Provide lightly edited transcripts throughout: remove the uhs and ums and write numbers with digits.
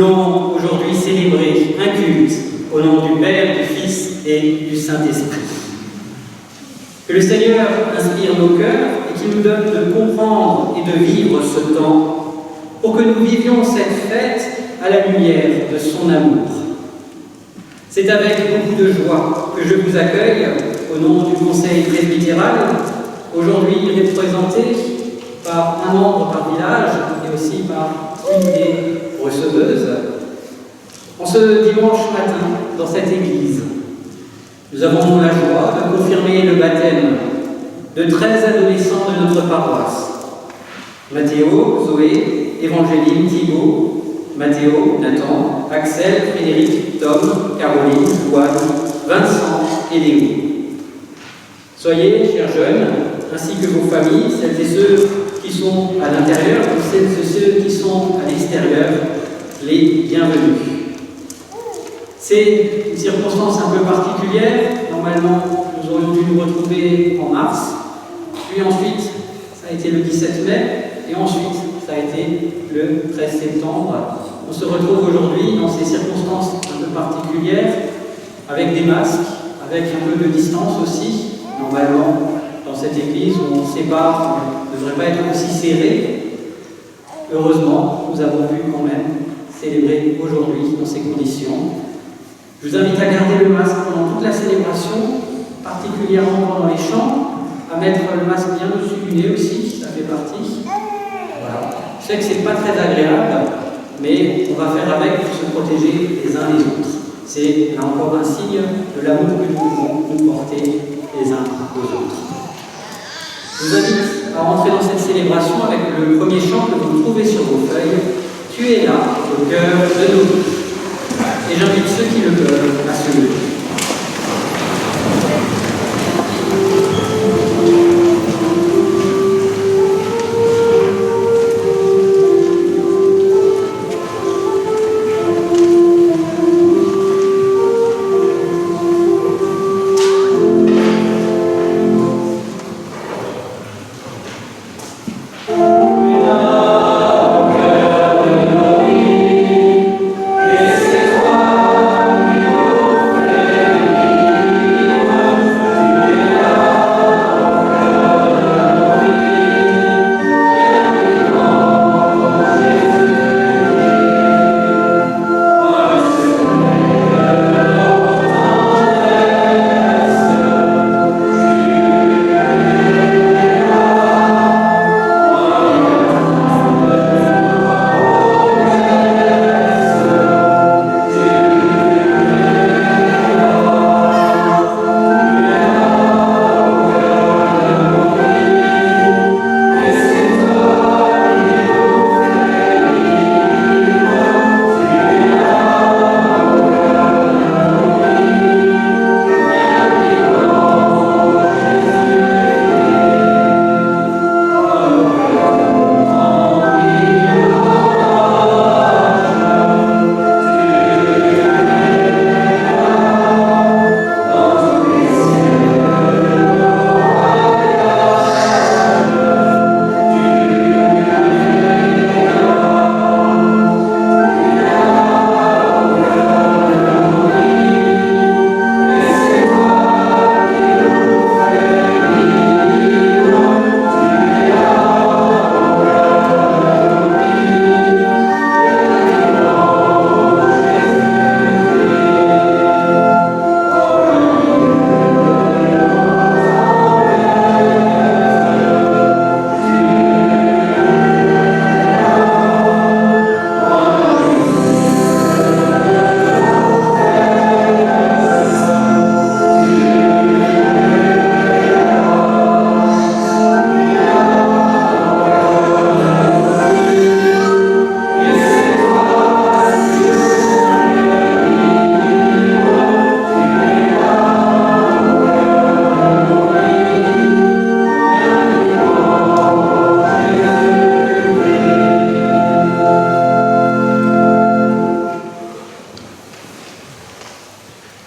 voulons aujourd'hui célébrer un culte au nom du Père, du Fils et du Saint-Esprit. Que le Seigneur inspire nos cœurs et qu'il nous donne de comprendre et de vivre ce temps pour que nous vivions cette fête à la lumière de son amour. C'est avec beaucoup de joie que je vous accueille au nom du Conseil presbytéral, aujourd'hui représenté par un membre par village et aussi par une des receveuses. En ce dimanche matin, dans cette église, nous avons la joie de confirmer le baptême de 13 adolescents de notre paroisse. Mathéo, Zoé, Évangéline, Thibaut, Mathéo, Nathan, Axel, Frédéric, Tom, Caroline, Joanne, Vincent et Léo. Soyez, chers jeunes, ainsi que vos familles, celles et ceux qui sont à l'intérieur, et celles et ceux qui sont à l'extérieur, les bienvenus. C'est une circonstance un peu particulière. Normalement, nous aurions dû nous retrouver en mars, puis ensuite, ça a été le 17 mai, et ensuite, ça a été le 13 septembre. On se retrouve aujourd'hui dans ces circonstances un peu particulières, avec des masques, avec un peu de distance aussi. Normalement, dans cette église où on sépare, on ne devrait pas être aussi serré. Heureusement, nous avons pu quand même célébrer aujourd'hui dans ces conditions. Je vous invite à garder le masque pendant toute la célébration, particulièrement pendant les chants, à mettre le masque bien au-dessus du nez aussi, ça fait partie. Voilà. Je sais que ce n'est pas très agréable, mais on va faire avec pour se protéger les uns les autres. C'est là encore un signe de l'amour que nous pouvons nous porter les uns aux autres. Je vous invite à rentrer dans cette célébration avec le premier chant que vous trouvez sur vos feuilles. Tu es là, au cœur de nos vies. Et j'invite ceux qui le peuvent à se lever.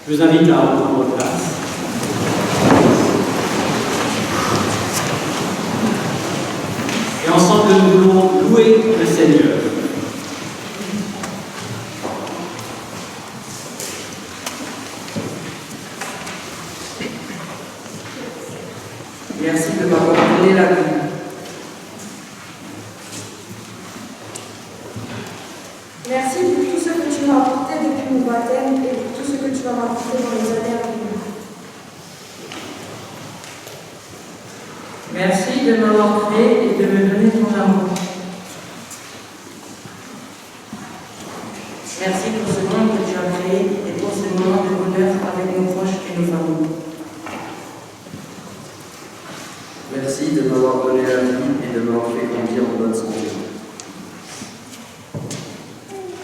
Je vous invite à reprendre place. Et ensemble, nous voulons louer le Seigneur. et de me donner ton amour. Merci pour ce monde que tu as créé et pour ce moment de bonheur avec nos proches et nos familles. Merci de m'avoir donné la vie et de m'avoir fait grandir en bonne santé.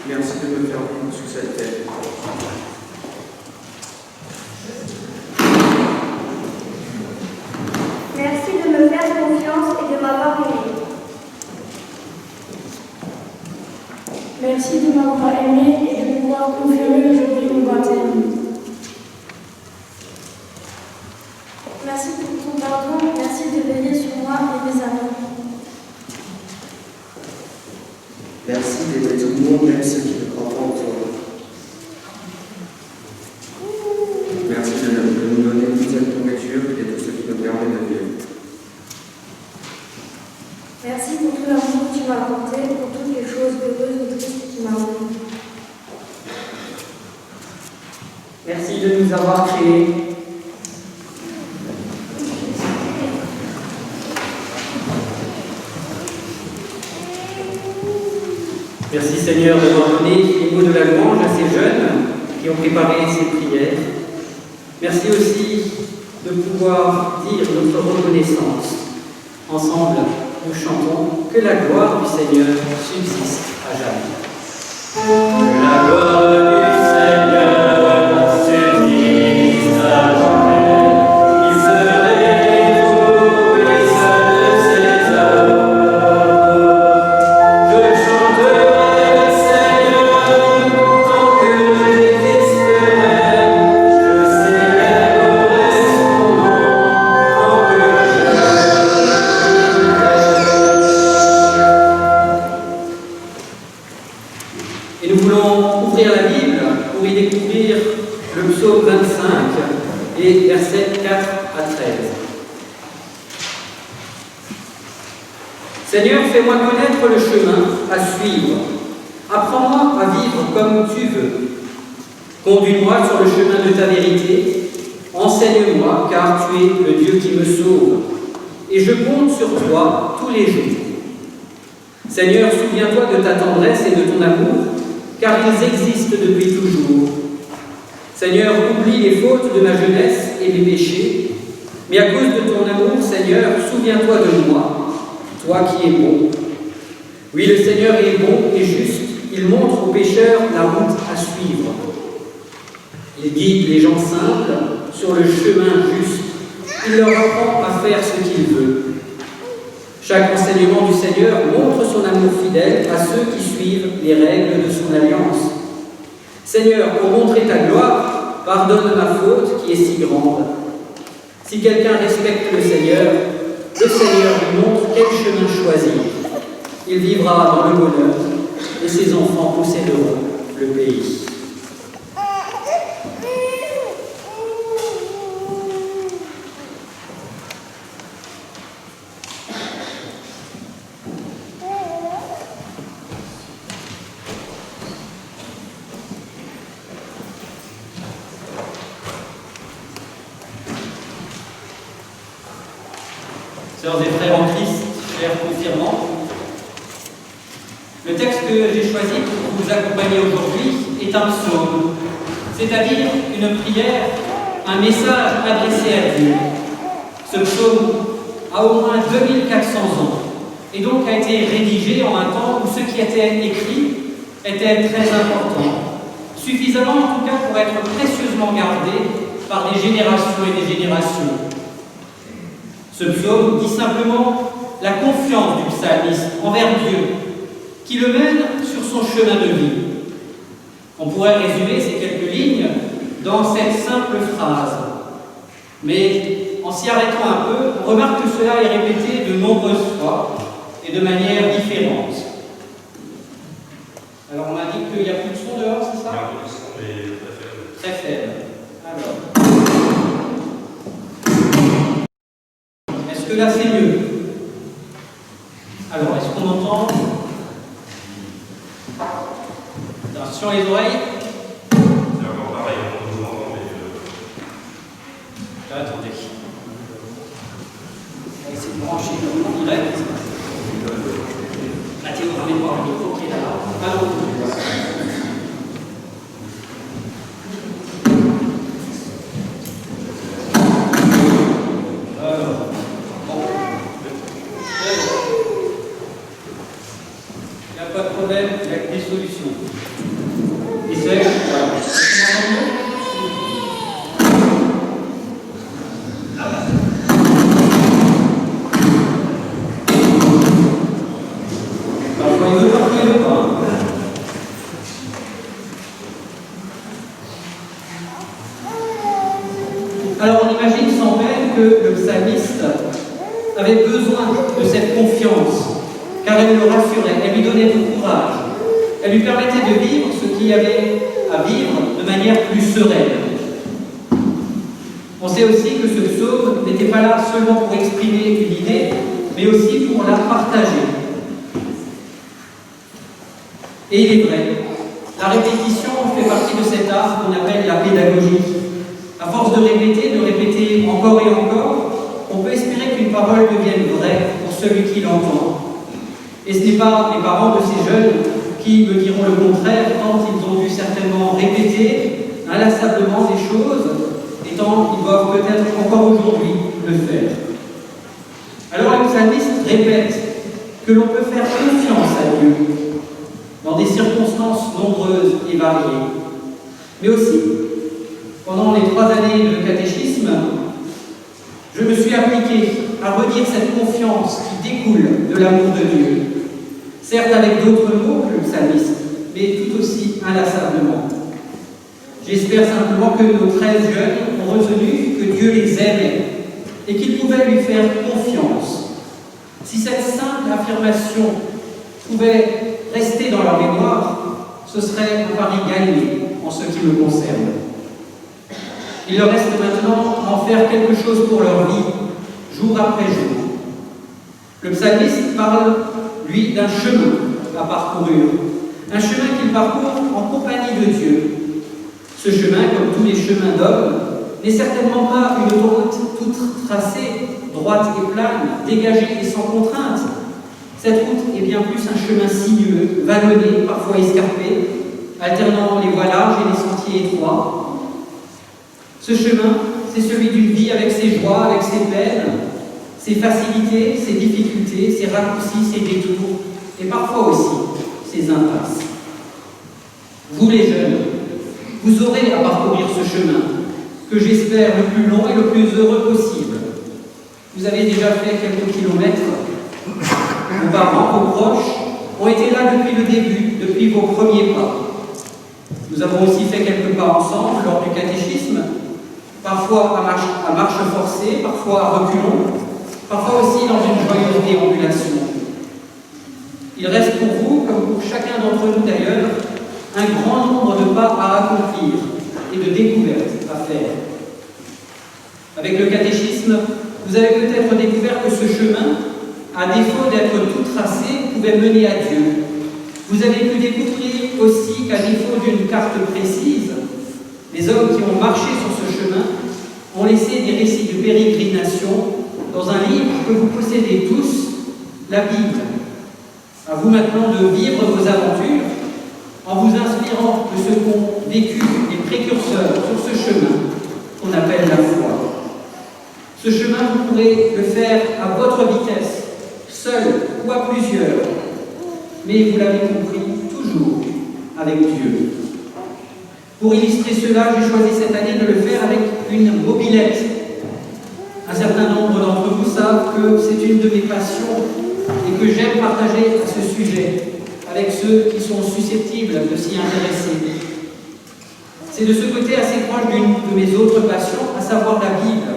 Merci de me faire vivre sous cette terre. Merci de me faire confiance et de m'avoir aimé. Merci de m'avoir aimé et de pouvoir confirmer aujourd'hui mon baptême. Merci pour ton pardon. Merci de veiller sur moi et mes amis. Merci d'aimer tout le monde, même ceux qui ne croient pas en toi. Merci de nous donner toute cette nourriture et tout ce qui nous permet de vivre. Merci pour tout l'amour que tu m'as apporté, pour toutes les choses heureuses ou tristes qui m'arrivent. Merci de nous avoir créés. Merci Seigneur d'avoir donné les mots de la louange à ces jeunes qui ont préparé ces prières. Merci aussi de pouvoir dire notre reconnaissance. Ensemble, nous chantons que la gloire du Seigneur subsiste à jamais. Que la gloire du Seigneur subsiste à jamais. Il se réjouisse de ses œuvres. Je chanterai le Seigneur tant que j'existerai. Je célébrerai son nom tant que Et nous voulons ouvrir la Bible pour y découvrir le psaume 25 et versets 4 à 13. Seigneur, fais-moi connaître le chemin à suivre. Apprends-moi à vivre comme tu veux. Conduis-moi sur le chemin de ta vérité. Enseigne-moi, car tu es le Dieu qui me sauve. Et je compte sur toi tous les jours. Seigneur, souviens-toi de ta tendresse et de ton amour, car ils existent depuis toujours. Seigneur, oublie les fautes de ma jeunesse et mes péchés, mais à cause de ton amour, Seigneur, souviens-toi de moi, toi qui es bon. Oui, le Seigneur est bon et juste, il montre aux pécheurs la route à suivre. Il guide les gens simples sur le chemin juste, il leur apprend à faire ce qu'il veut. Chaque enseignement du Seigneur montre son amour fidèle à ceux qui suivent les règles de son alliance. Seigneur, pour montrer ta gloire, pardonne ma faute qui est si grande. Si quelqu'un respecte le Seigneur lui montre quel chemin choisir. Il vivra dans le bonheur et ses enfants posséderont le pays. Sœurs et frères en Christ, chers confirmants, le texte que j'ai choisi pour vous accompagner aujourd'hui est un psaume, c'est-à-dire une prière, un message adressé à Dieu. Ce psaume a au moins 2400 ans et donc a été rédigé en un temps où ce qui était écrit était très important, suffisamment en tout cas pour être précieusement gardé par des générations et des générations. Ce psaume dit simplement la confiance du psalmiste envers Dieu, qui le mène sur son chemin de vie. On pourrait résumer ces quelques lignes dans cette simple phrase. Mais en s'y arrêtant un peu, on remarque que cela est répété de nombreuses fois et de manière différente. Alors on m'a dit qu'il n'y a plus de son dehors, c'est ça? Il y a un peu de son, mais très faible. Très faible. Alors. Est-ce que là c'est mieux? Alors, est-ce qu'on entend? Attention les oreilles. C'est encore pareil, on vous entend, mais Attendez. On va essayer de brancher en direct. pas de problème, il y a des solutions. Et c'est, voilà. Parfois il veut, parfois il veut pas. Alors on imagine sans peine que le psalmiste avait besoin de cette confiance, car elle le rassurait, elle lui donnait du courage, elle lui permettait de vivre ce qu'il y avait à vivre de manière plus sereine. On sait aussi que ce psaume n'était pas là seulement pour exprimer une idée, mais aussi pour la partager. Et il est vrai, la répétition fait partie de cet art qu'on appelle la pédagogie. À force de répéter encore et encore, on peut espérer qu'une parole devienne vraie pour celui qui l'entend. Et ce n'est pas les parents de ces jeunes qui me diront le contraire, tant ils ont dû certainement répéter inlassablement des choses, et tant ils doivent peut-être encore aujourd'hui le faire. Alors le psalmiste répète que l'on peut faire confiance à Dieu dans des circonstances nombreuses et variées. Mais aussi, pendant les 3 années de catéchisme, je me suis appliqué à redire cette confiance qui découle de l'amour de Dieu. Certes avec d'autres mots que le psalmiste, mais tout aussi inlassablement. J'espère simplement que nos 13 jeunes ont retenu que Dieu les aimait et qu'ils pouvaient lui faire confiance. Si cette simple affirmation pouvait rester dans leur mémoire, ce serait un pari gagné en ce qui me concerne. Il leur reste maintenant d'en faire quelque chose pour leur vie, jour après jour. Le psalmiste parle, lui, d'un chemin à parcourir, un chemin qu'il parcourt en compagnie de Dieu. Ce chemin, comme tous les chemins d'hommes, n'est certainement pas une autoroute toute tracée, droite et plane, dégagée et sans contrainte. Cette route est bien plus un chemin sinueux, vallonné, parfois escarpé, alternant les voies larges et les sentiers étroits. Ce chemin, c'est celui d'une vie avec ses joies, avec ses peines, ses facilités, ses difficultés, ses raccourcis, ses détours, et parfois aussi ses impasses. Vous les jeunes, vous aurez à parcourir ce chemin, que j'espère le plus long et le plus heureux possible. Vous avez déjà fait quelques kilomètres. Vos parents, vos proches ont été là depuis le début, depuis vos premiers pas. Nous avons aussi fait quelques pas ensemble lors du catéchisme, parfois à marche forcée, parfois à reculons, parfois aussi dans une joyeuse déambulation. Il reste pour vous, comme pour chacun d'entre nous d'ailleurs, un grand nombre de pas à accomplir et de découvertes à faire. Avec le catéchisme, vous avez peut-être découvert que ce chemin, à défaut d'être tout tracé, pouvait mener à Dieu. Vous avez pu découvrir aussi qu'à défaut d'une carte précise, les hommes qui ont marché sur ce chemin ont laissé des récits de pérégrination dans un livre que vous possédez tous, la Bible. À vous maintenant de vivre vos aventures en vous inspirant de ce qu'ont vécu les précurseurs sur ce chemin qu'on appelle la foi. Ce chemin, vous pourrez le faire à votre vitesse, seul ou à plusieurs, mais vous l'avez compris, toujours avec Dieu. Pour illustrer cela, j'ai choisi cette année de le faire avec une mobilette. Un certain nombre d'entre vous savent que c'est une de mes passions et que j'aime partager à ce sujet avec ceux qui sont susceptibles de s'y intéresser. C'est de ce côté assez proche d'une de mes autres passions, à savoir la Bible.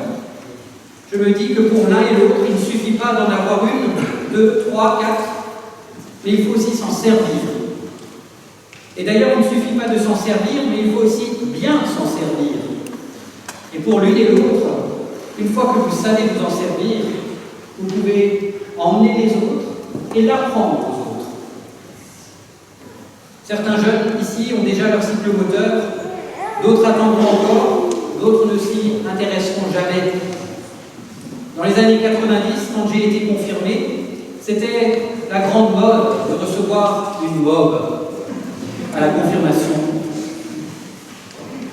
Je me dis que pour l'un et l'autre, il ne suffit pas d'en avoir une, 2, 3, 4, mais il faut aussi s'en servir. Et d'ailleurs, il ne suffit pas de s'en servir, mais il faut aussi bien s'en servir. Et pour l'une et l'autre, une fois que vous savez vous en servir, vous pouvez emmener les autres et l'apprendre aux autres. Certains jeunes ici ont déjà leur cyclomoteur, d'autres attendront encore, d'autres ne s'y intéresseront jamais. Dans les années 90, quand j'ai été confirmé, c'était la grande mode de recevoir une mob à la confirmation.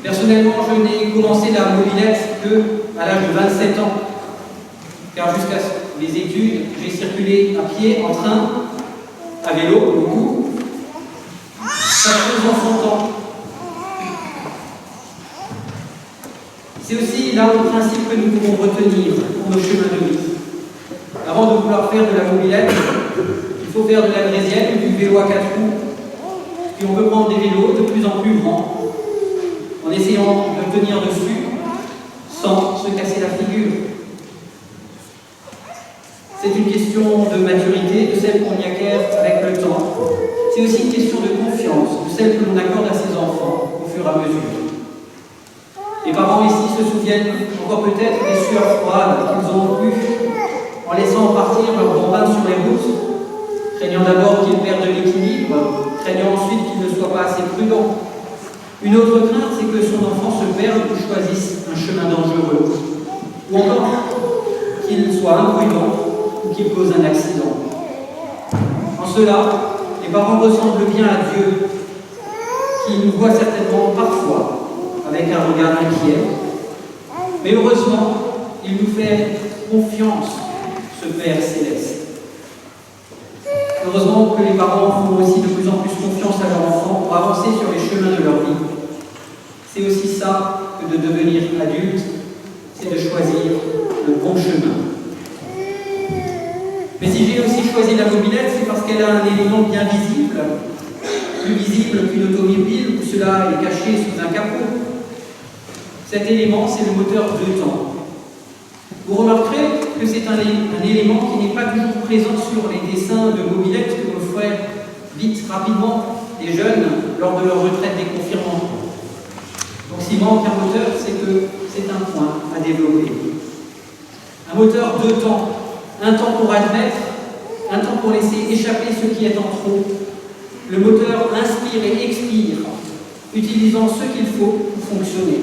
Personnellement, je n'ai commencé la mobilette qu'à l'âge de 27 ans, car jusqu'à mes études, j'ai circulé à pied, en train, à vélo, beaucoup, chaque chose en son temps. C'est aussi là le principe que nous pouvons retenir pour nos chemins de vie. Avant de vouloir faire de la mobilette, il faut faire de la draisienne ou du vélo à 4 roues. Puis on peut prendre des vélos de plus en plus grands, en essayant de tenir dessus sans se casser la figure. C'est une question de maturité, de celle qu'on y acquiert avec le temps. C'est aussi une question de confiance, de celle que l'on accorde à ses enfants au fur et à mesure. Les parents ici se souviennent encore peut-être des sueurs froides qu'ils ont eues en laissant partir leurs bambins sur les routes, craignant d'abord qu'ils perdent l'équilibre, craignant ensuite qu'ils ne soient pas assez prudents. Une autre crainte, c'est que son enfant se perde ou choisisse un chemin dangereux, ou encore qu'il soit imprudent ou qu'il cause un accident. En cela, les parents ressemblent bien à Dieu, qui nous voit certainement parfois avec un regard inquiet, mais heureusement, il nous fait confiance, ce Père céleste. Heureusement que les parents font aussi de plus en plus confiance à leurs enfants pour avancer sur les chemins de leur vie. C'est aussi ça que de devenir adulte, c'est de choisir le bon chemin. Mais si j'ai aussi choisi la mobilette, c'est parce qu'elle a un élément bien visible, plus visible qu'une automobile où cela est caché sous un capot. Cet élément, c'est le moteur 2 temps. Vous remarquerez que c'est un élément qui n'est pas toujours présent sur les dessins de mobilettes que l'on ferait vite, rapidement, les jeunes lors de leur retraite des confirmants. Donc s'il manque un moteur, c'est que c'est un point à développer. Un moteur 2 temps. Un temps pour admettre, un temps pour laisser échapper ce qui est en trop. Le moteur inspire et expire, utilisant ce qu'il faut pour fonctionner.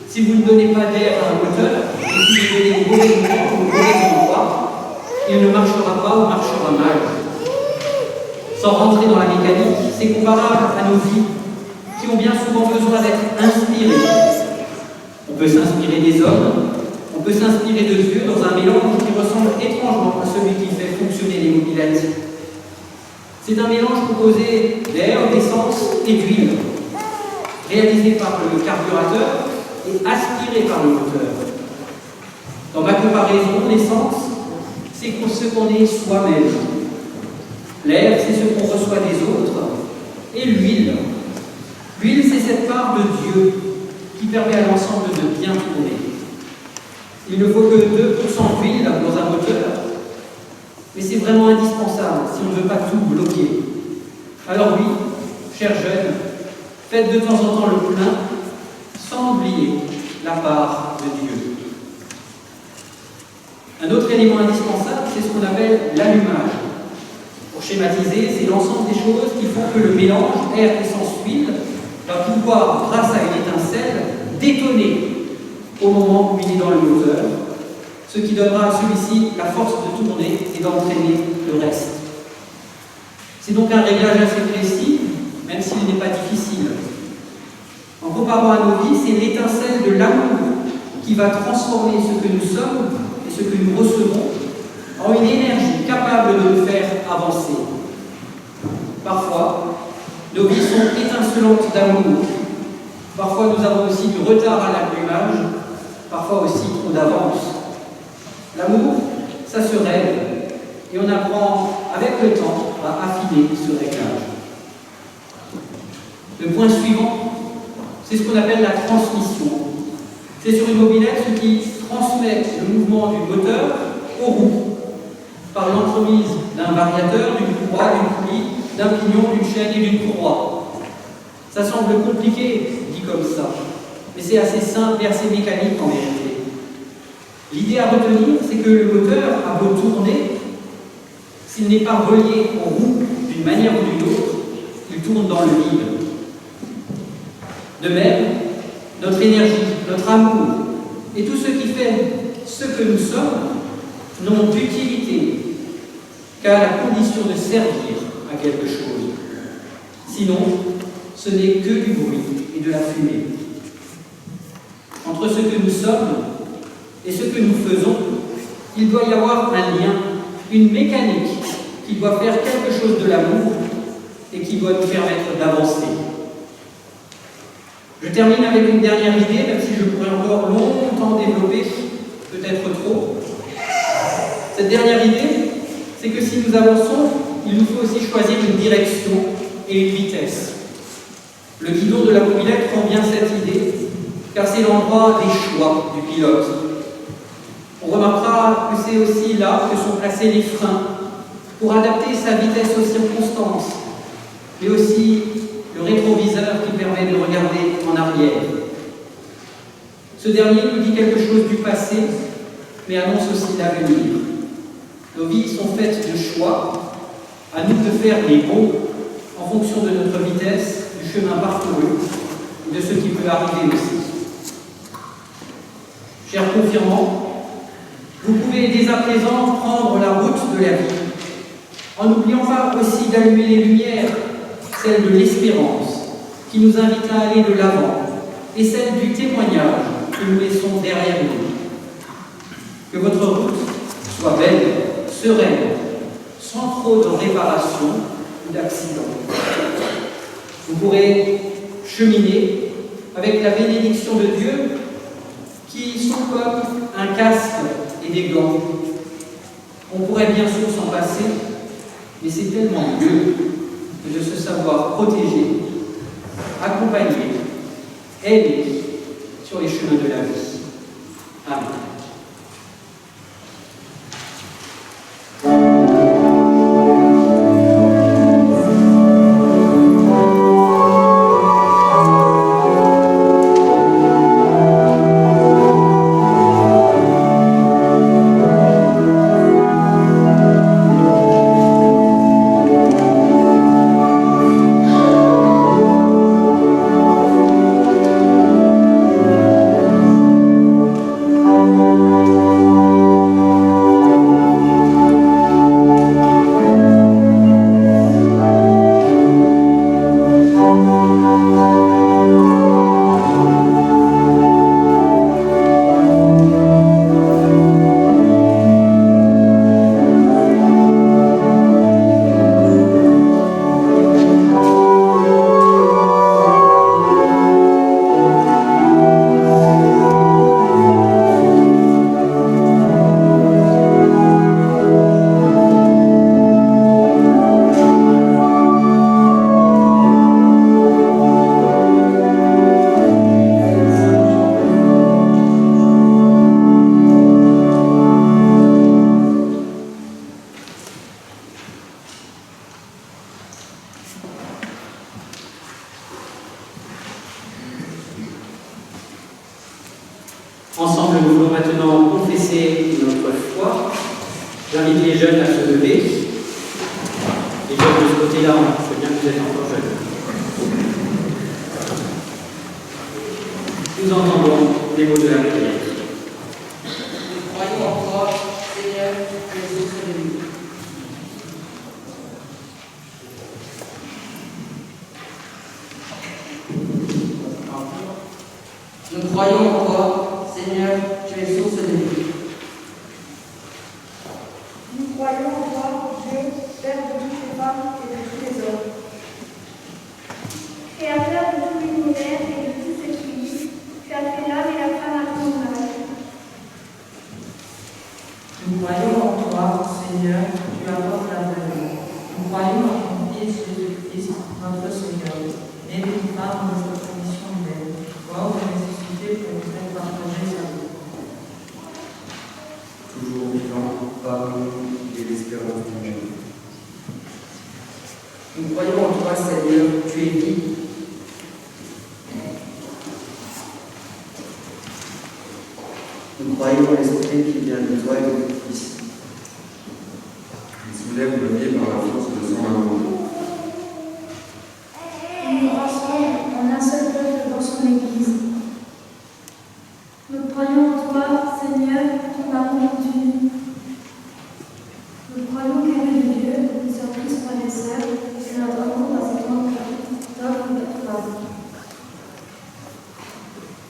Si vous ne donnez pas d'air à un moteur, et si vous donnez au mauvais moment ou au mauvais endroit, il ne marchera pas ou marchera mal. Sans rentrer dans la mécanique, c'est comparable à nos vies, qui ont bien souvent besoin d'être inspirées. On peut s'inspirer des hommes, on peut s'inspirer de Dieu dans un mélange qui ressemble étrangement à celui qui fait fonctionner les mobilettes. C'est un mélange composé d'air, d'essence et d'huile, réalisé par le carburateur et aspiré par le moteur. Dans ma comparaison, l'essence, c'est ce qu'on est soi-même. L'air, c'est ce qu'on reçoit des autres. Et l'huile. L'huile, c'est cette part de Dieu qui permet à l'ensemble de bien tourner. Il ne faut que 2% d'huile dans un moteur, mais c'est vraiment indispensable si on ne veut pas tout bloquer. Alors oui, chers jeunes, faites de temps en temps le plein, sans oublier la part de Dieu. Un autre élément indispensable, c'est ce qu'on appelle l'allumage. Pour schématiser, c'est l'ensemble des choses qui font que le mélange air, essence, huile va pouvoir, grâce à une étincelle, détonner au moment où il est dans le moteur, ce qui donnera à celui-ci la force de tourner et d'entraîner le reste. C'est donc un réglage assez précis, même s'il n'est pas difficile. En comparant à nos vies, c'est l'étincelle de l'amour qui va transformer ce que nous sommes et ce que nous recevons en une énergie capable de nous faire avancer. Parfois, nos vies sont étincelantes d'amour. Parfois, nous avons aussi du retard à l'allumage, parfois aussi trop d'avance. L'amour, ça se règle, et on apprend avec le temps à affiner ce réglage. Le point suivant, c'est ce qu'on appelle la transmission. C'est sur une mobilette ce qui transmet le mouvement du moteur aux roues, par l'entremise d'un variateur, d'une courroie, d'une poulie, d'un pignon, d'une chaîne et d'une courroie. Ça semble compliqué, dit comme ça, mais c'est assez simple et assez mécanique en vérité. L'idée à retenir, c'est que le moteur a beau tourner, s'il n'est pas relié aux roues d'une manière ou d'une autre, il tourne dans le vide. De même, notre énergie, notre amour et tout ce qui fait ce que nous sommes n'ont d'utilité qu'à la condition de servir à quelque chose. Sinon, ce n'est que du bruit et de la fumée. Entre ce que nous sommes et ce que nous faisons, il doit y avoir un lien, une mécanique qui doit faire quelque chose de l'amour et qui doit nous permettre d'avancer. Je termine avec une dernière idée, même si je pourrais encore longtemps développer, peut-être trop. Cette dernière idée, c'est que si nous avançons, il nous faut aussi choisir une direction et une vitesse. Le guidon de la mobilette prend bien cette idée, car c'est l'endroit des choix du pilote. On remarquera que c'est aussi là que sont placés les freins, pour adapter sa vitesse aux circonstances, mais aussi le rétroviseur qui permet de regarder en arrière. Ce dernier nous dit quelque chose du passé, mais annonce aussi l'avenir. Nos vies sont faites de choix, à nous de faire les bons en fonction de notre vitesse, du chemin parcouru et de ce qui peut arriver aussi. Chers confirmants, vous pouvez dès à présent prendre la route de la vie, en n'oubliant pas aussi d'allumer les lumières, celle de l'espérance, qui nous invite à aller de l'avant, et celle du témoignage que nous laissons derrière nous. Que votre route soit belle, sereine, sans trop de réparations ou d'accidents. Vous pourrez cheminer avec la bénédiction de Dieu qui sont comme un casque et des gants. On pourrait bien sûr s'en passer, mais c'est tellement mieux que de se savoir protéger, accompagner, aider sur les chemins de la vie. Amen. Ensemble, nous voulons maintenant confesser notre foi. J'invite les jeunes à se lever. Les jeunes de ce côté-là, je sais bien que vous êtes encore jeunes. Nous entendons les mots de la prière. Nous croyons en toi, Seigneur, tu es source de vie. Nous croyons en toi, Seigneur, tu es source de vie. Nous croyons en toi, Dieu, Père de toutes les femmes et de tous les hommes. Créateur de tout l'univers et de tout ce qui vit, tu as fait l'homme et la femme à ton image. Nous croyons en toi, Seigneur, tu apportes la vie. Nous croyons en ton Fils Jésus-Christ, notre Seigneur, né d'une femme de notre condition humaine, mort et ressuscité pour nous faire partager sa vie. Toujours vivant, par nous et l'espérance du monde. Nous croyons en toi, Seigneur, tu es vie. Nous croyons en l'Esprit qui vient de toi et de ton Fils. Il soulève le vie par la force de son amour. Il nous rassemble en un seul peuple dans son Église. Nous croyons en toi, Seigneur, ton amour continu. Nous croyons qu'un de Dieu, nous sommes tous frères et sœurs, et notre amour va s'étendre d'homme et de femme.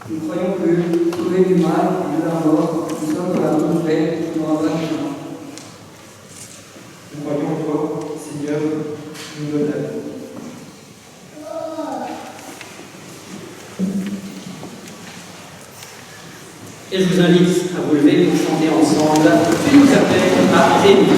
Nous croyons que, sauvés du mal et de la mort, nous sommes dans la bonne paix qui nous ramène chemin. Nous croyons en toi, Seigneur, tu nous donnes la vie. Et je vous invite à vous lever pour chanter ensemble Tu nous appelles à Rémi.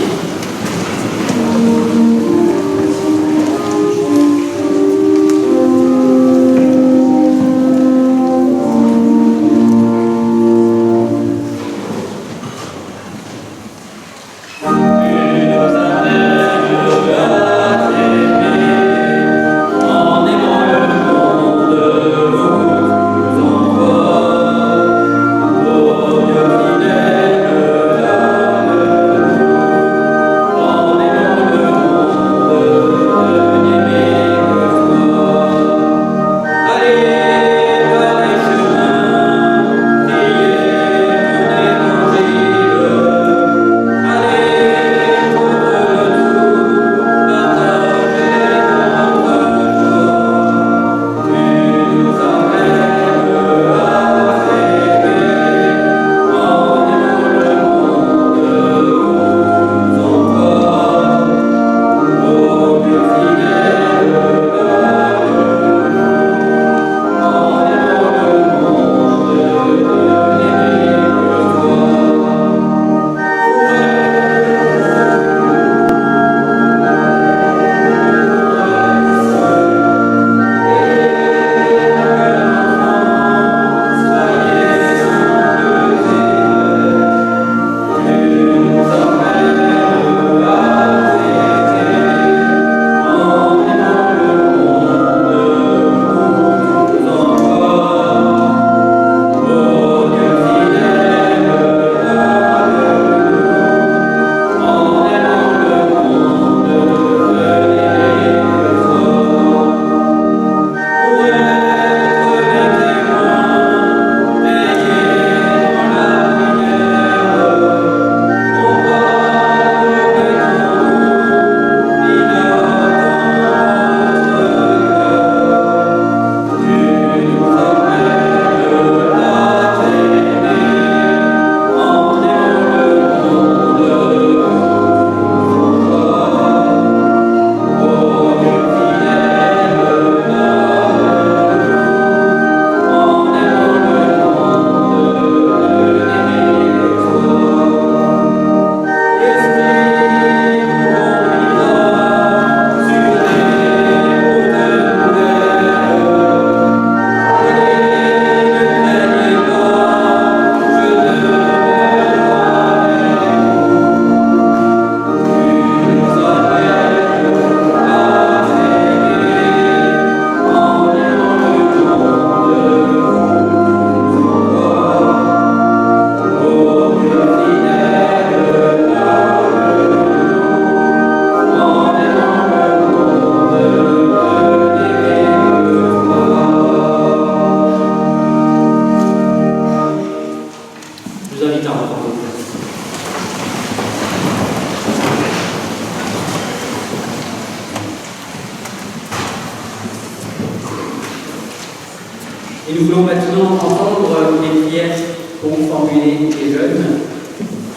Et nous voulons maintenant entendre les prières qu'ont formulées les jeunes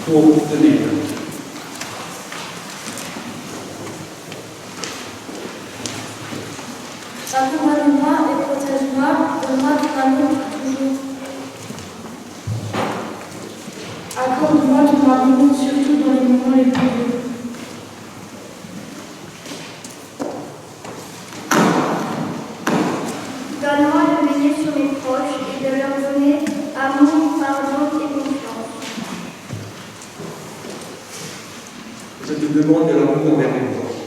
pour eux-mêmes. Accompagne-moi et protège-moi, donne-moi ton amour toujours. Accorde-moi ton amour, surtout dans les moments les plus durs. Donne-moi de veiller sur mes proches et de leur donner amour, pardon et confiance. Je te demande de l'amour envers mes proches.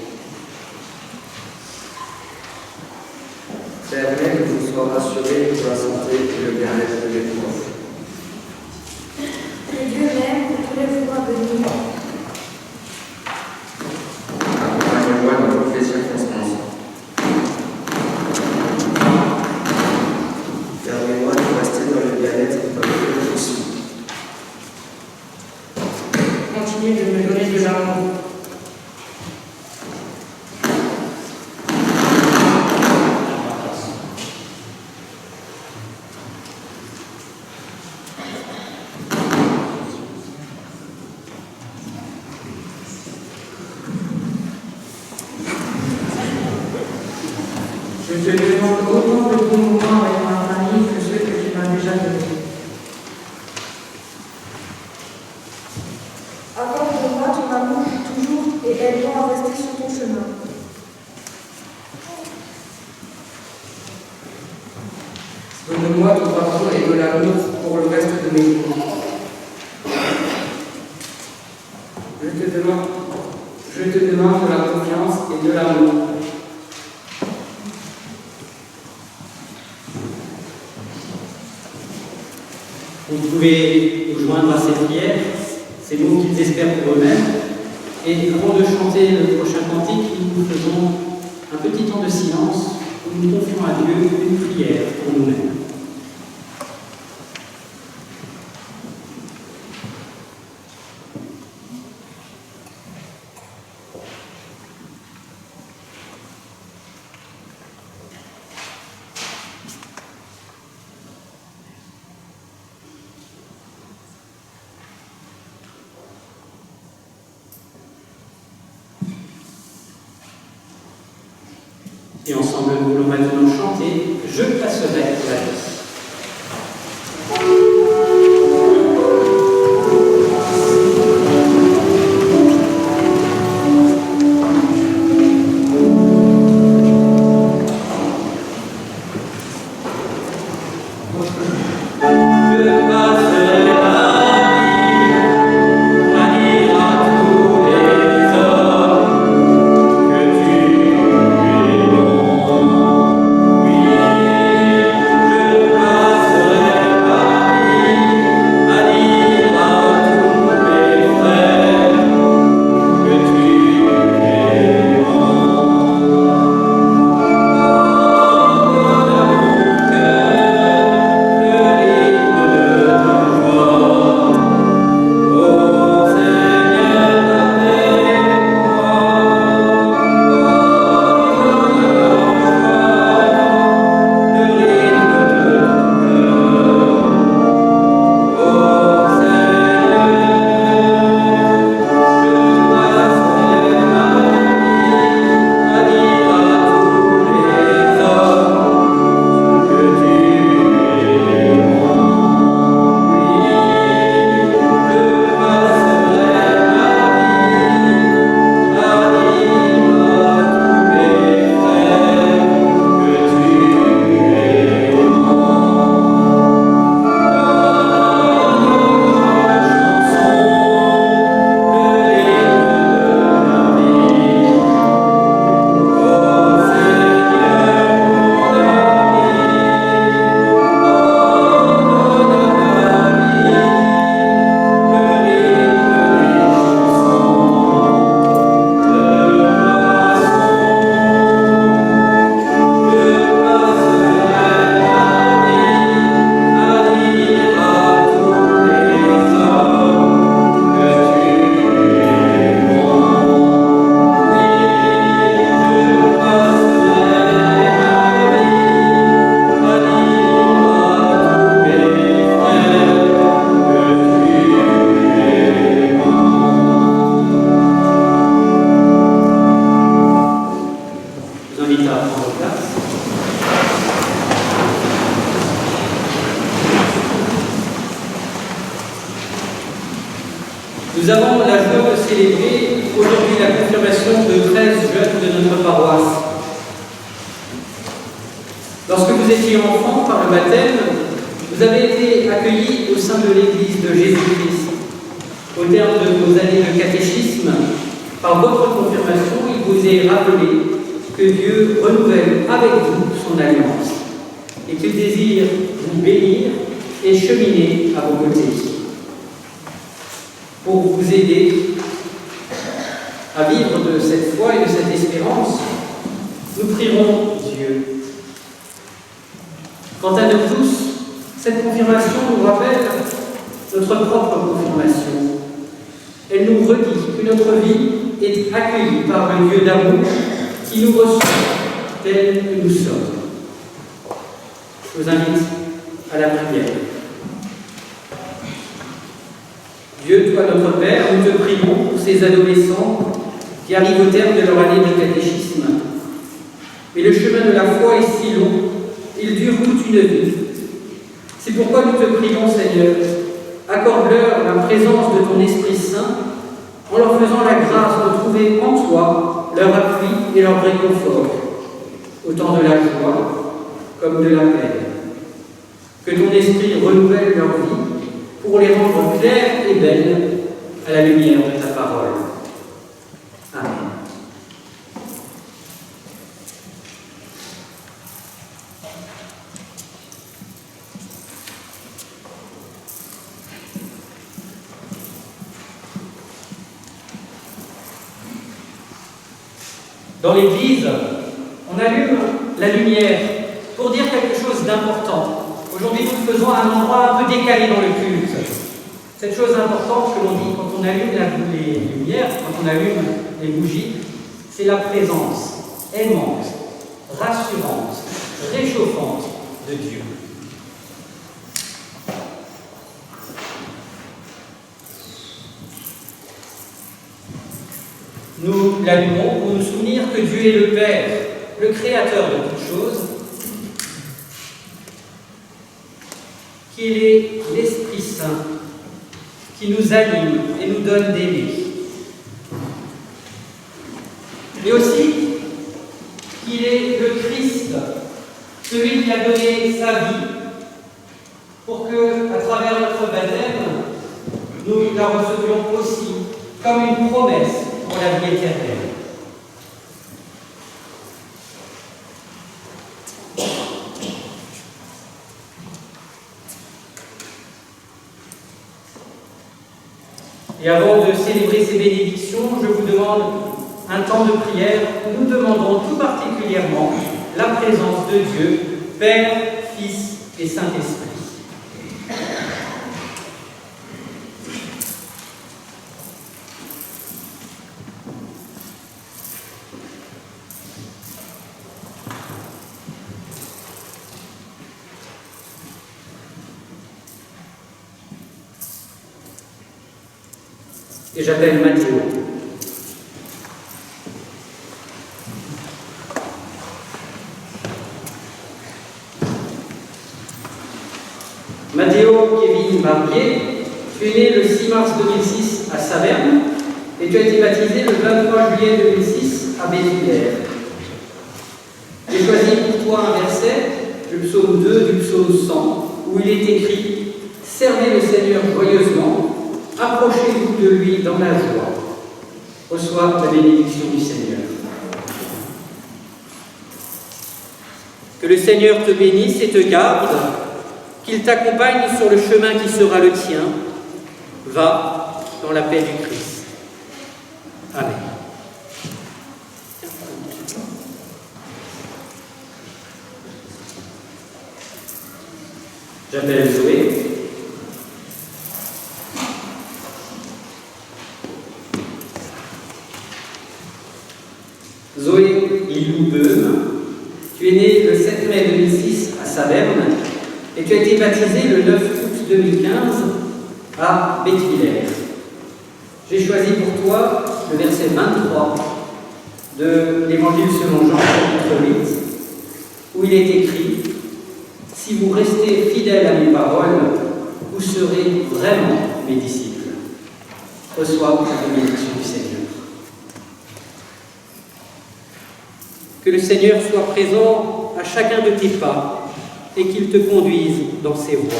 Permets que je sois rassuré pour la santé et le bien-être de mes proches. Que Dieu m'aime pour tous les jours à venir. Accompagne-moi dans toutes les circonstances. Permets-moi de rester dans le bien-être le plus possible. Continue de me donner de l'amour. Je te demande autant de bons moments avec ma famille que ceux que tu m'as déjà donnés. aide-moi à rester sur ton chemin. Donne-moi ton pardon et de l'amour pour le reste de mes jours. Je te demande de la confiance et de l'amour. Vous pouvez vous joindre à ces prières, ces mots qu'ils espèrent pour eux-mêmes. Et avant de chanter le prochain cantique, nous faisons un petit temps de silence où nous confions à Dieu une prière pour nous-mêmes. Et ensemble, nous voulons maintenant chanter « Je passerai la vie ». Nous avons la joie de célébrer aujourd'hui la confirmation de 13 jeunes de notre paroisse. Lorsque vous étiez enfant par le baptême, vous avez été accueillis au sein de l'Église de Jésus-Christ. Au terme de vos années de catéchisme, par votre confirmation, il vous est rappelé que Dieu renouvelle avec vous son alliance et qu'il désire vous bénir et cheminer à vos côtés. Pour vous aider à vivre de cette foi et de cette espérance, nous prierons Dieu. Quant à nous tous, cette confirmation nous rappelle notre propre confirmation. Elle nous redit que notre vie est accueillie par le Dieu d'amour qui nous reçoit tels que nous sommes. Je vous invite à la prière. Dieu, toi notre Père, nous te prions pour ces adolescents qui arrivent au terme de leur année de catéchisme. Mais le chemin de la foi est si long, il dure toute une vie. C'est pourquoi nous te prions, Seigneur, accorde-leur la présence de ton Esprit Saint en leur faisant la grâce de trouver en leur appui et leur réconfort, autant de la joie comme de la peine. Que ton esprit renouvelle leur vie pour les rendre claires et belles à la lumière de ta parole. Amen. Dans l'Église, on allume la lumière pour dire quelque chose d'important. Aujourd'hui, nous le faisons à un endroit un peu décalé dans le culte. Cette chose importante que l'on dit quand on allume les lumières, quand on allume les bougies, c'est la présence aimante, rassurante, réchauffante de Dieu. Nous l'allumons pour nous souvenir que Dieu est le Père, le Créateur de toutes choses, qu'il est l'Esprit Saint qui nous anime et nous donne d'aimer. Mais aussi qu'il est le Christ, celui qui a donné sa vie, pour que, à travers notre baptême, nous la recevions aussi comme une promesse pour la vie éternelle. Et avant de célébrer ces bénédictions, je vous demande un temps de prière où nous demandons tout particulièrement la présence de Dieu, Père, Fils et Saint-Esprit. Et j'appelle Mathéo. Mathéo Kevin Barbier, tu es né le 6 mars 2006 à Saverne et tu as été baptisé le 23 juillet 2006 à Béthilère. J'ai choisi pour toi un verset, le psaume 2 du psaume 100, où il est écrit « Servez le Seigneur joyeusement, approchez-vous de lui dans la joie. » Reçois la bénédiction du Seigneur. Que le Seigneur te bénisse et te garde, qu'il t'accompagne sur le chemin qui sera le tien. Va dans la paix du Christ. Amen. J'appelle Zoé. Zoé Ilou-Beum, tu es née le 7 mai 2006 à Saverne et tu as été baptisée le 9 août 2015 à Béthilère. J'ai choisi pour toi le verset 23 de l'Évangile selon Jean, chapitre 8, où il est écrit « Si vous restez fidèles à mes paroles, vous serez vraiment mes disciples. » Reçois la bénédiction du Seigneur. Que le Seigneur soit présent à chacun de tes pas et qu'il te conduise dans ses voies.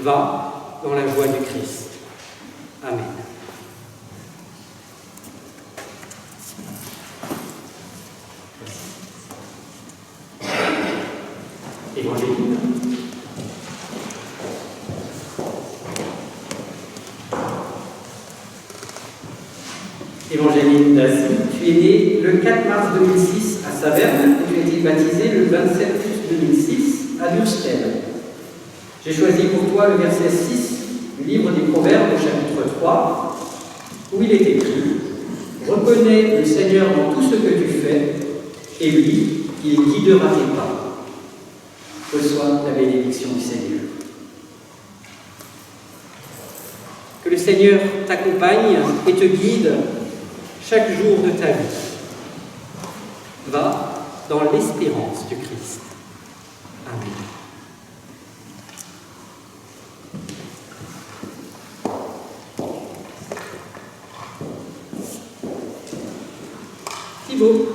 Va dans la joie du Christ. Amen. Évangéline. Évangéline Dassy, tu es née le 4 mars 2006 à Saverne et tu as été baptisée le 27 août 2006 à Durstel. J'ai choisi pour toi le verset 6 du livre des Proverbes au chapitre 3 où il est écrit « Reconnais le Seigneur dans tout ce que tu fais et lui, il guidera tes pas. » Reçois la bénédiction du Seigneur. Que le Seigneur t'accompagne et te guide chaque jour de ta vie. Va dans l'espérance du Christ. Amen. Thibaut.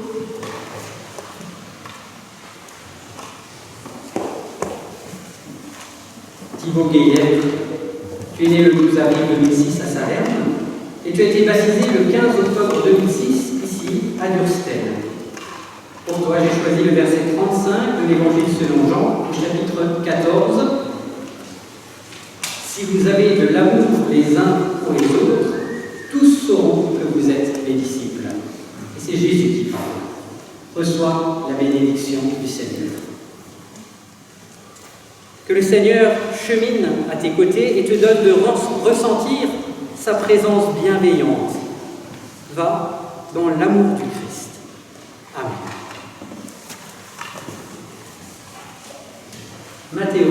Thibaut Guéhière, tu es né le 12 avril 2006 à Salerne et tu as été baptisé le 15 octobre 2006 ici à Durstel. Pour toi, j'ai choisi le verset 35 de l'Évangile selon Jean, au chapitre 14. Si vous avez de l'amour les uns pour les autres, tous sauront que vous êtes mes disciples. Et c'est Jésus qui parle. Reçois la bénédiction du Seigneur. Que le Seigneur chemine à tes côtés et te donne de ressentir sa présence bienveillante. Va dans l'amour du Christ. Amen. Mathéo.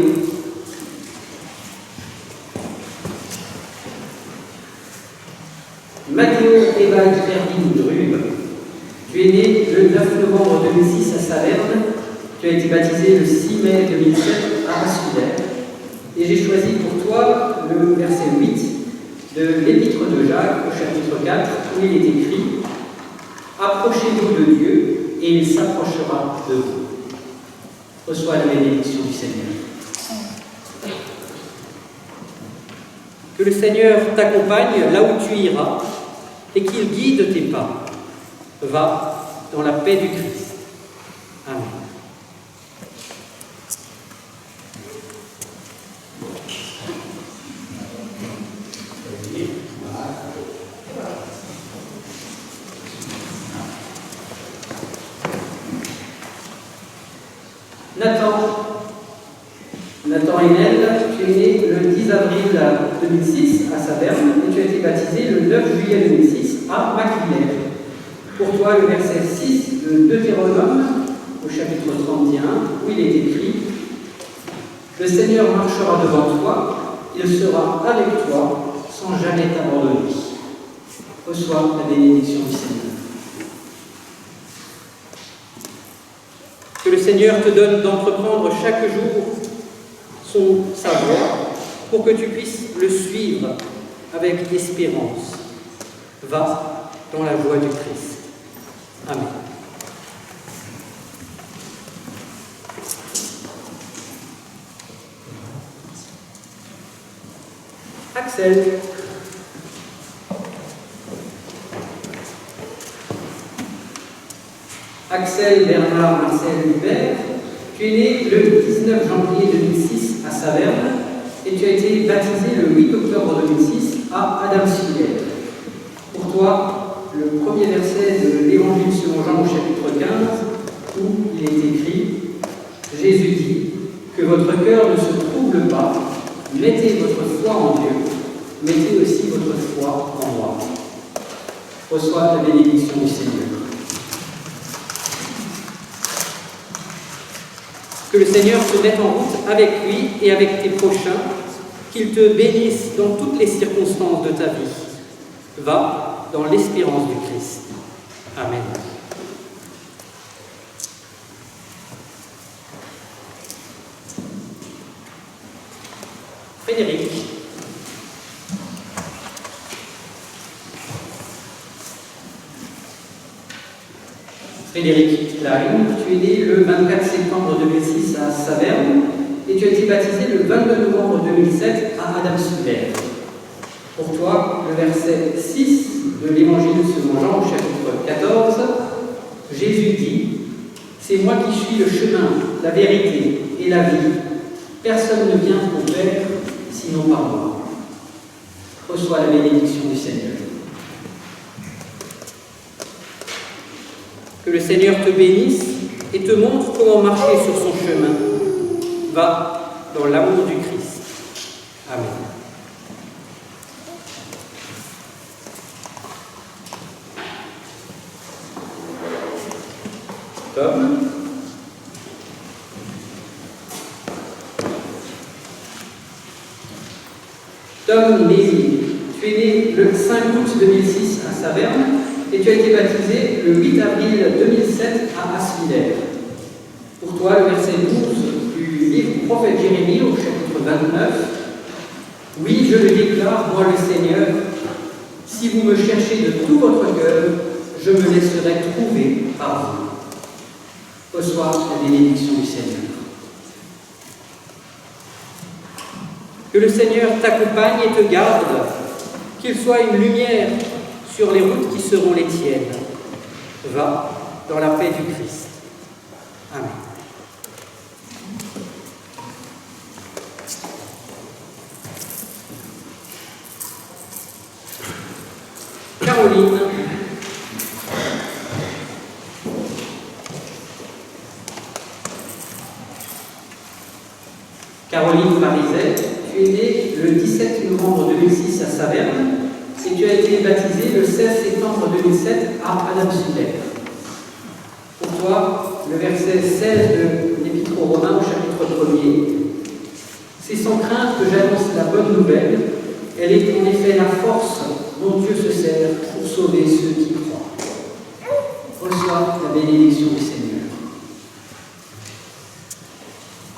Mathéo Ewald Erwin Drube, tu es né le 9 novembre 2006 à Saverne, tu as été baptisé le 6 mai 2007 à Rasculaire, et j'ai choisi pour toi le verset 8 de l'Épître de Jacques au chapitre 4 où il est écrit « Approchez-vous de Dieu et il s'approchera de vous ». Reçois la bénédiction du Seigneur. Que le Seigneur t'accompagne là où tu iras et qu'il guide tes pas. Va dans la paix du Christ. Amen. Nathan Enel, tu es né le 10 avril 2006 à Saverne et tu as été baptisé le 9 juillet 2006 à Macquinaire. Pour toi, le verset 6 de Deutéronome, au chapitre 31, où il est écrit « Le Seigneur marchera devant toi, il sera avec toi, sans jamais t'abandonner. » Reçois la bénédiction du Seigneur. Que le Seigneur te donne d'entreprendre chaque jour sa voie pour que tu puisses le suivre avec espérance. Va dans la voie du Christ. Amen. Axel. Axel Bernard Marcel Hubert, tu es né le 19 janvier 2006 à Saverne et tu as été baptisé le 8 octobre 2006 à Adamswiller. Pour toi, le premier verset de l'Évangile selon Jean au chapitre 15, où il est écrit « Jésus dit que votre cœur ne se trouble pas, mettez votre foi en Dieu, mettez aussi votre foi en moi. » Reçois la bénédiction du Seigneur. Que le Seigneur te mette en route avec lui et avec tes prochains, qu'il te bénisse dans toutes les circonstances de ta vie. Va dans l'espérance du Christ. Amen. Frédéric. Frédéric Klein, tu es né le 24 septembre 2006 à Saverne et tu as été baptisé le 22 novembre 2007 à Adamswiller. Pour toi, le verset 6 de l'Évangile selon Jean au chapitre 14, Jésus dit « C'est moi qui suis le chemin, la vérité et la vie. Personne ne vient au Père sinon par moi. » Reçois la bénédiction du Seigneur. Que le Seigneur te bénisse et te montre comment marcher sur son chemin. Va dans l'amour du Christ. Amen. Tom. Tom Nézy, tu es né le 5 août 2006 à Saverne et tu as été baptisé le 8 avril 2007 à Aswiller. Pour toi, le verset 12 du livre du prophète Jérémie au chapitre 29. Oui, je le déclare, moi le Seigneur, si vous me cherchez de tout votre cœur, je me laisserai trouver par vous. Reçois la bénédiction du Seigneur. Que le Seigneur t'accompagne et te garde, qu'il soit une lumière sur les routes qui seront les tiennes. Va dans la paix du Christ. Amen. Caroline. Caroline Pariset, tu es née le 17 novembre 2006 à Saverne et tu as été baptisée le 16 septembre 2007 à Adamswiller. Pour toi, le verset 16 de l'Épître aux Romains au chapitre 1er. C'est sans crainte que j'annonce la bonne nouvelle. Elle est en effet la force dont Dieu se sert pour sauver ceux qui croient. Reçois la bénédiction du Seigneur.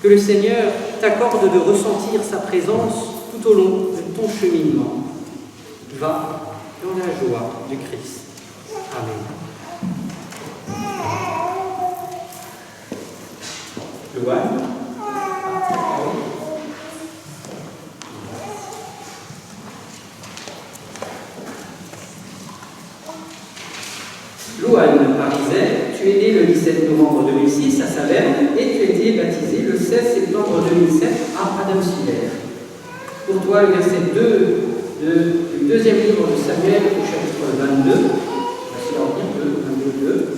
Que le Seigneur t'accorde de ressentir sa présence tout au long de ton cheminement. Va dans la joie du Christ. Amen. Louane. Louane Pariset, tu es née le 17 novembre 2006 à Saverne et tu as été baptisée le 16 septembre 2007 à Adamswiller. Pour toi, le verset 2 du deuxième livre de Samuel au chapitre 22, voici en lire 22.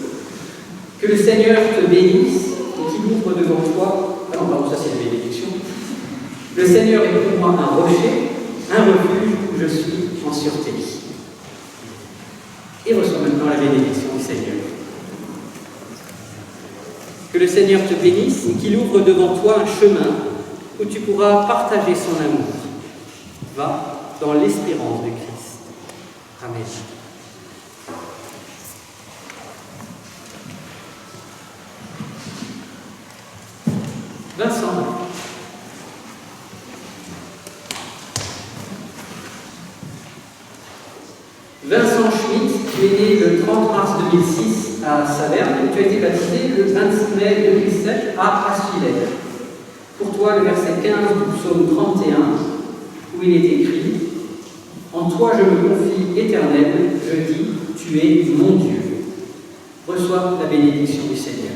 Que le Seigneur te bénisse et qu'il ouvre devant toi. Ah non, pardon, ça c'est la bénédiction. Le Seigneur est pour moi un rocher, un refuge où je suis en sûreté. Et reçois maintenant la bénédiction du Seigneur. Que le Seigneur te bénisse et qu'il ouvre devant toi un chemin où tu pourras partager son amour. Va dans l'espérance de Christ. Amen. Vincent. Vincent Schmitt, tu es né le 30 mars 2006 à Saverne et tu as été baptisé le 26 mai 2007 à Aswiller. Pour toi, le verset 15 du psaume 31, où il est écrit « En toi je me confie éternel, je dis, tu es mon Dieu. » Reçois la bénédiction du Seigneur.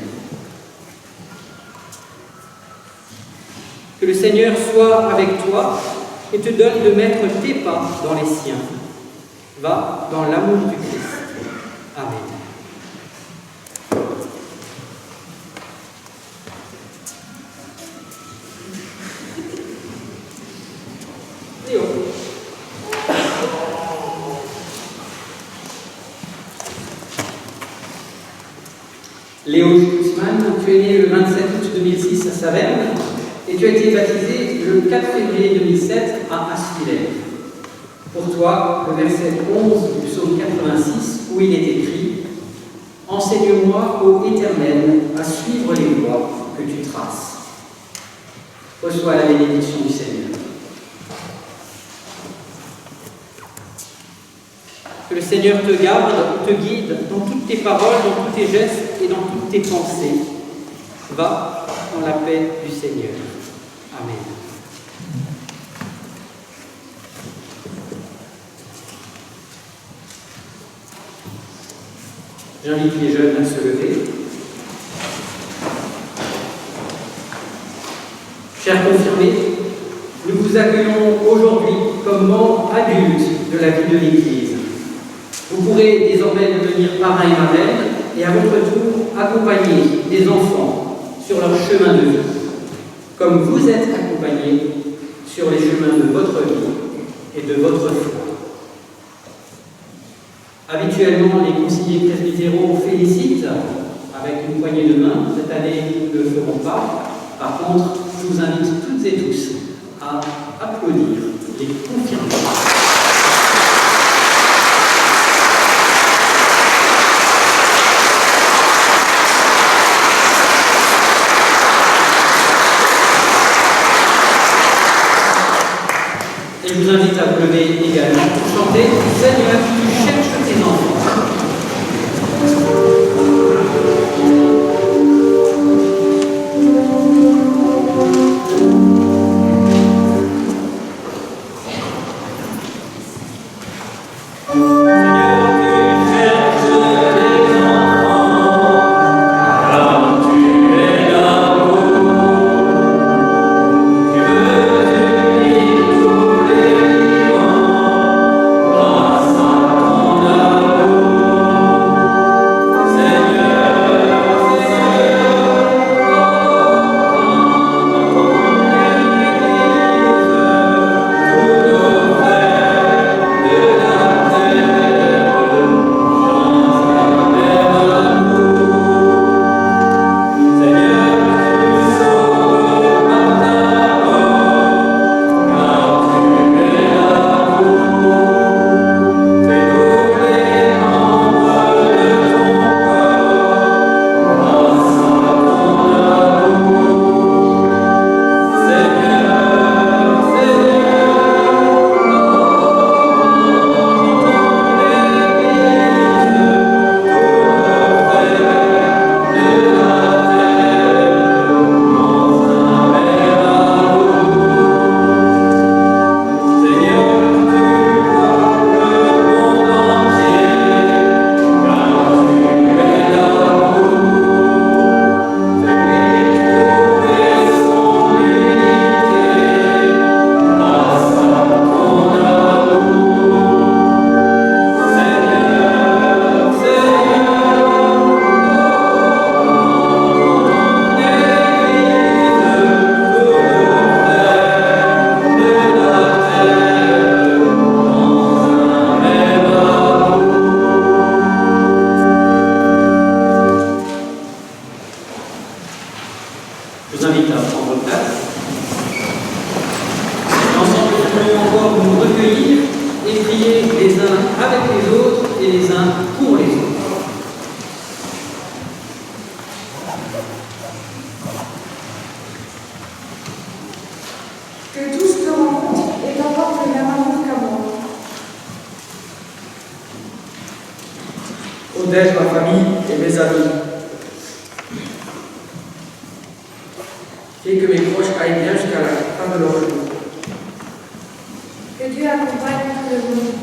Que le Seigneur soit avec toi et te donne de mettre tes pas dans les siens. Va dans l'amour du Christ. Amen. Léo. Léo Schlussmann, tu es né le 27 août 2006 à Saverne et tu as été baptisé le 4 février 2007 à Aswiller. Pour toi, le verset 11 du psaume 86, où il est écrit « Enseigne-moi, ô Éternel, à suivre les voies que tu traces. » Reçois la bénédiction du Seigneur. Que le Seigneur te garde, te guide dans toutes tes paroles, dans tous tes gestes et dans toutes tes pensées. Va dans la paix du Seigneur. Amen. J'invite les jeunes à se lever. Chers confirmés, nous vous accueillons aujourd'hui comme membres adultes de la vie de l'Église. Vous pourrez désormais devenir parrains et marraines et à votre tour accompagner des enfants sur leur chemin de vie, comme vous êtes accompagnés sur les chemins de votre vie et de votre foi. Habituellement, les conseillers presbytéraux félicitent avec une poignée de main. Cette année, nous ne le ferons pas. Par contre, je vous invite toutes et tous à applaudir les confirmés. Et je vous invite à vous lever également pour chanter « Seigneur, tu cherches tes enfants ». Protège ma famille et mes amis. Fais que mes proches aillent bien jusqu'à la fin de leur jour. Que Dieu accompagne tout le monde.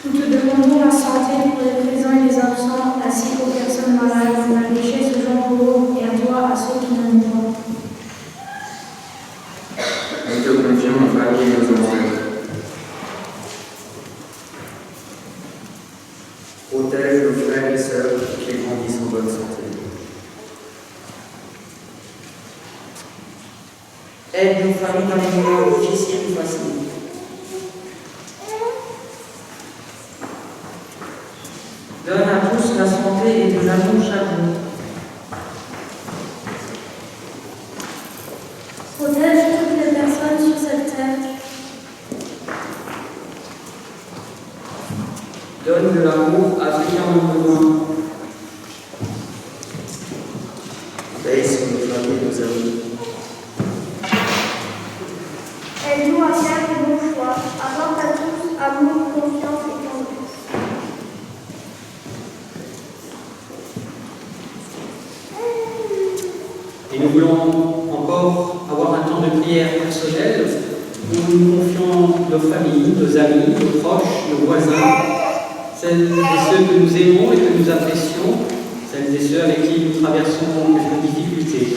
Nous te demandons la santé pour les présents et les absents, ainsi qu'aux personnes malades, la richesse aux gens pauvres et à toi, à ceux qui n'en ont pas. Nous te confions nos familles et nos enfants. Protège nos frères et sœurs qu'ils grandissent en bonne santé. Aide nos familles dans les moments difficiles ou faciles. Donne à tous la santé et de l'amour chaque jour. Protège toutes les personnes sur cette terre. Donne de l'amour à ceux qui en ont besoin. Veille sur nos familles et nos amis. Aide-nous à faire les bons choix. Apporte à tous amour, confiance et tendresse. Et nous voulons encore avoir un temps de prière personnelle où nous confions nos familles, nos amis, nos proches, nos voisins, celles et ceux que nous aimons et que nous apprécions, celles et ceux avec qui nous traversons quelques difficultés.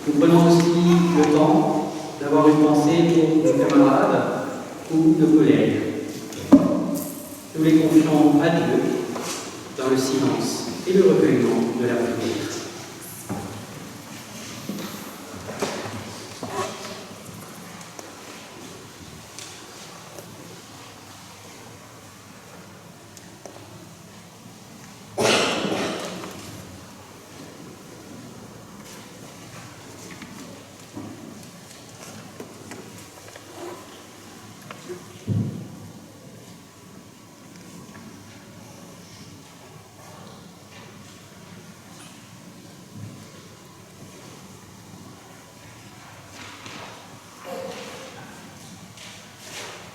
Nous prenons aussi le temps d'avoir une pensée pour nos camarades ou nos collègues. Nous les confions à Dieu dans le silence et le recueillement de la prière.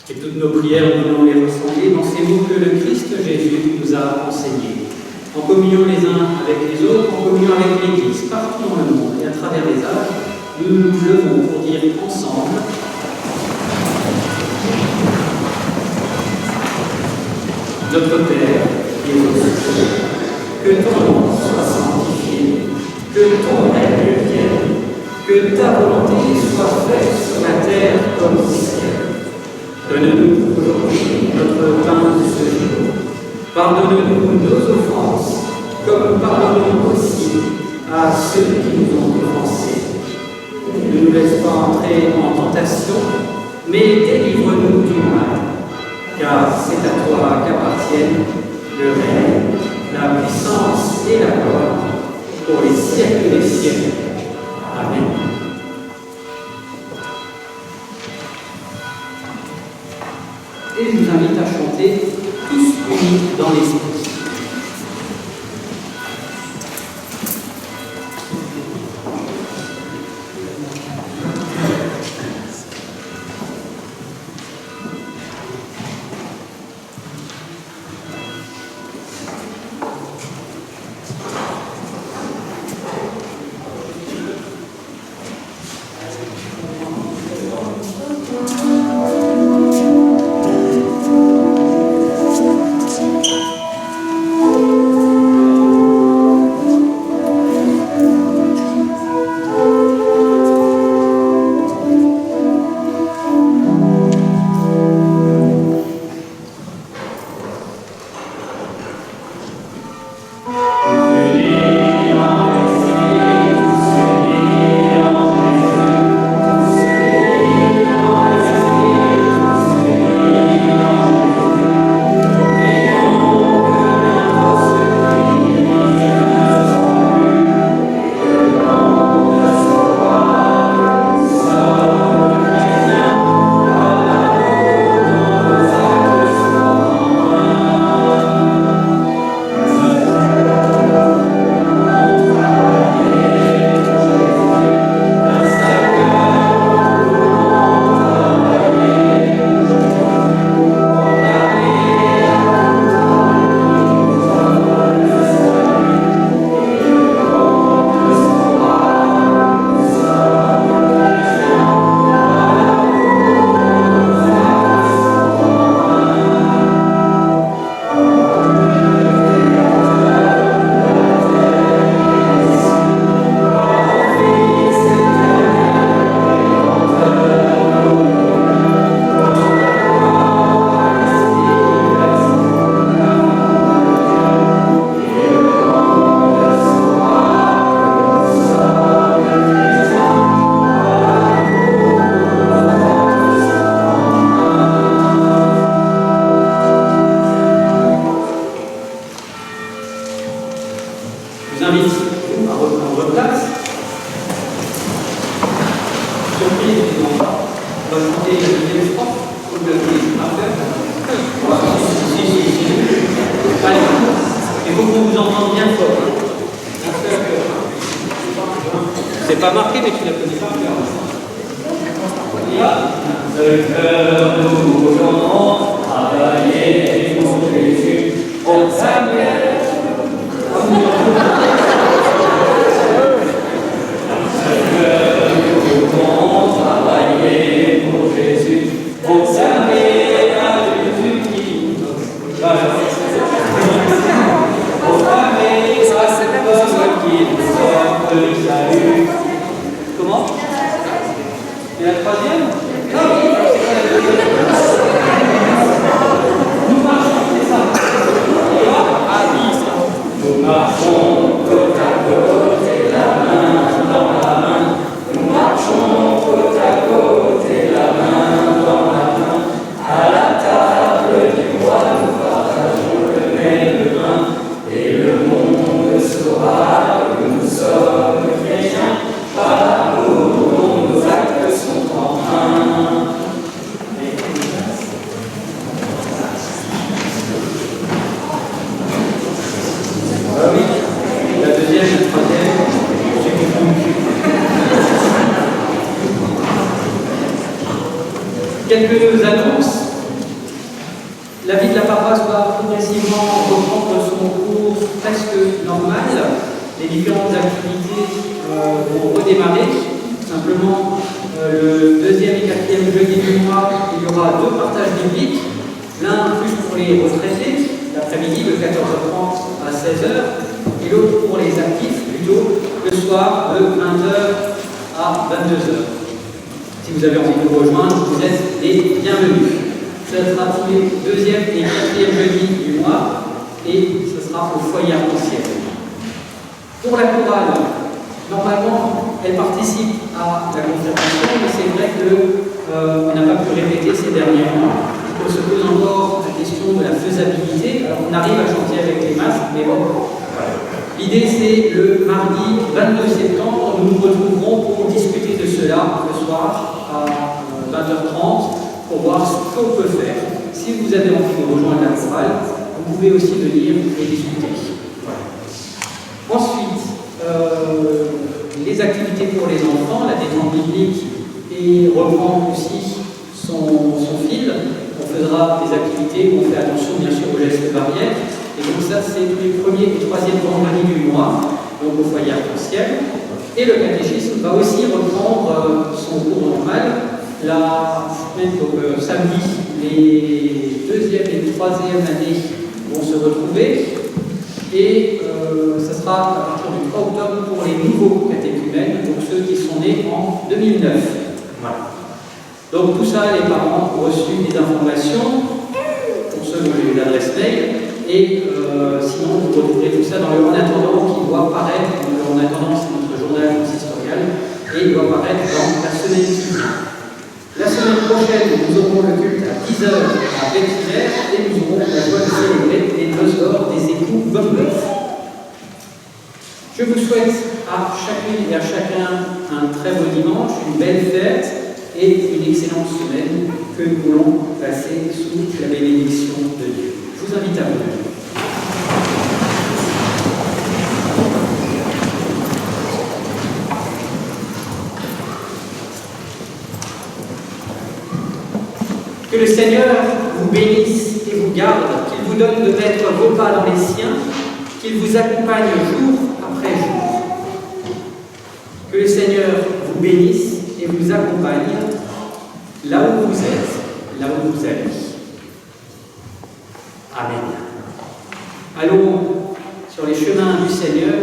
Et toutes nos prières, nous voulons les ressembler dans ces mots que le Christ Jésus nous a enseignés. En communion les uns avec les autres, en communion avec l'Église, partout dans le monde et à travers les âges, nous nous levons pour dire ensemble: Notre Père qui es aux cieux, que ton nom soit sanctifié, que ton règne vienne, que ta volonté soit faite sur la terre comme au ciel. Donne-nous aujourd'hui notre pain de ce jour. Pardonne-nous nos offenses, comme pardonnons aussi à ceux qui nous ont offensés. Ne nous laisse pas entrer en tentation, mais délivre-nous du mal. Car c'est à toi qu'appartiennent le règne, la puissance et la gloire pour les siècles des siècles. Amen. Et je vous invite à chanter tous unis dans l'esprit. vous entendre bien fort. Hein. C'est pas marqué, mais tu la connais pas bien. Le cœur nous voulons travailler pour Jésus, pour sa mère. Le cœur nous voulons travailler pour Jésus, pour sa mère, à Jésus qui nous donne. Pour sa mère, à cette personne qui nous offre le salut. Comment? Et la troisième? Nous marchons, c'est ça. Nous marchons côte à côte et la main dans la main. Nous marchons côte à côte et la main dans la main. À la table du roi, nous partageons le même pain. Et le monde saura que nous sommes chrétiens par l'amour dont nos actes sont empreints. Oui, la deuxième, la troisième, j'ai compris. Quelques annonces. La vie de la paroisse va progressivement reprendre son cours presque normal. Les différentes activités vont redémarrer. Simplement, le deuxième et quatrième jeudi du mois, il y aura 2 partages bibliques. L'un plus pour les retraités, l'après-midi de 14h30 à 16h, et l'autre pour les actifs, plutôt le soir de 20h à 22h. Si vous avez envie de nous rejoindre, vous êtes les bienvenus. Ce sera tous les deuxième et quatrième jeudi du mois, et ce sera au foyer arc-en-ciel. Pour la chorale, normalement, elle participe à la concertation, mais c'est vrai qu'on n'a pas pu répéter ces derniers mois. On se pose encore la question de la faisabilité. Alors, on arrive à chanter avec les masques, mais bon. L'idée, c'est le mardi 22 septembre, nous nous retrouverons pour discuter de cela le soir à 20h30 pour voir ce qu'on peut faire. Si vous avez envie de rejoindre la chorale, vous pouvez aussi venir et discuter. Ensuite, les activités pour les enfants, la détente biblique et reprendre aussi son fil. On fera des activités où on fait attention bien sûr aux gestes barrières. Et donc ça, c'est tous les premiers et troisièmes vendredis du mois, donc au foyer arc-en-ciel. Et le catéchisme va aussi reprendre son cours normal. La semaine, donc samedi, les deuxième et troisième années vont se retrouver. Et ça sera à partir du 3 octobre pour les nouveaux catéchumènes, donc ceux qui sont nés en 2009. Voilà. Donc tout ça, les parents ont reçu des informations, pour ceux qui ont eu l'adresse mail, et sinon vous retrouverez tout ça dans le En attendant qui doit paraître, le En attendant c'est notre journal consistorial, et il doit paraître dans la semaine qui vient. La semaine prochaine, nous aurons le culte à 10h à Béthilère, et nous aurons la joie de célébrer les 2 heures des époux Bonneuf. Je vous souhaite à chacune et à chacun un très beau dimanche, une belle fête, et une excellente semaine que nous voulons passer sous la bénédiction de Dieu. Je vous invite à vous. Que le Seigneur vous bénisse et vous garde, qu'il vous donne de mettre vos pas dans les siens, qu'il vous accompagne jour après jour. Que le Seigneur vous bénisse et vous accompagne là où vous êtes, là où vous allez. Amen. Allons sur les chemins du Seigneur